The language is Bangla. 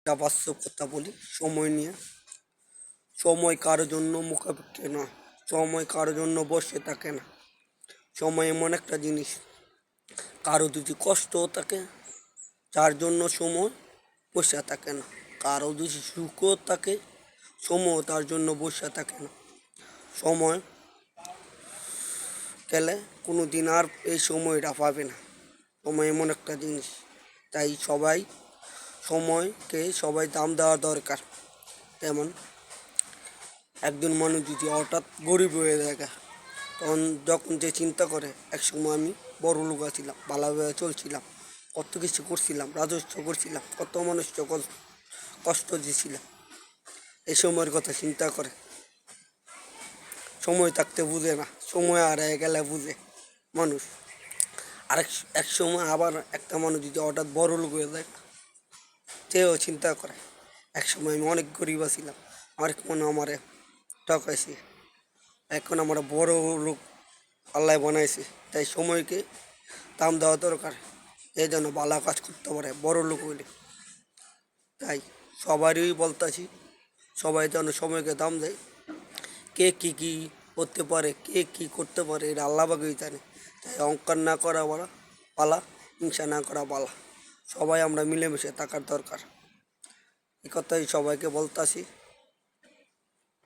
একটা বাস্তব কথা বলি সময় নিয়ে। সময় কারোর জন্য মুখাপেক্ষী না, সময় কারোর জন্য বসে থাকে না। সময় এমন একটা জিনিস, কারো যদি কষ্টও থাকে যার জন্য সময় বসে থাকে না, কারো যদি সুখও থাকে সময় তার জন্য বসে থাকে না। সময় গেলে কোনো দিন আর এই সময়টা পাবে না। সময় এমন একটা জিনিস, তাই সময়কে দাম দেওয়া দরকার। তেমন একজন মানুষ যদি হঠাৎ গরিব হয়ে থাকে যখন যে চিন্তা করে একসময় আমি বড় লোক ছিলাম, ভালোভাবে চলছিলাম, কত কিছু করছিলাম, রাজস্ব করছিলাম, কত মানুষকে কষ্ট দিয়েছিলাম, এই সময়ের কথা চিন্তা করে। সময় থাকতে বুঝে না, সময় হারিয়ে গেলে বুঝে মানুষ। এক সময় আবার একটা মানুষ যদি হঠাৎ বড় লোক হয়ে যায় সেও চিন্তা করে এক সময় আমি অনেক গরিব ছিলাম, আমারে ঠকাইছি, এখন আমরা বড় লোক আল্লাহ বানাইছি। তাই সময়কে দাম দেওয়া দরকার, এই জন্য ভালো কাজ করতে পারে বড় লোক হইলে। তাই সবারই বলতেছি, সবাই যেন সময়কে দাম দেয়। কে কী কী করতে পারে, কে কী করতে পারে এটা আল্লাহ পাকই জানে। তাই অহংকার না করা পালা, হিংসা না করা পালা। সবাই আমরা মিলেমিশে থাকার দরকার, এই কথাই সবাইকে বলতাছি।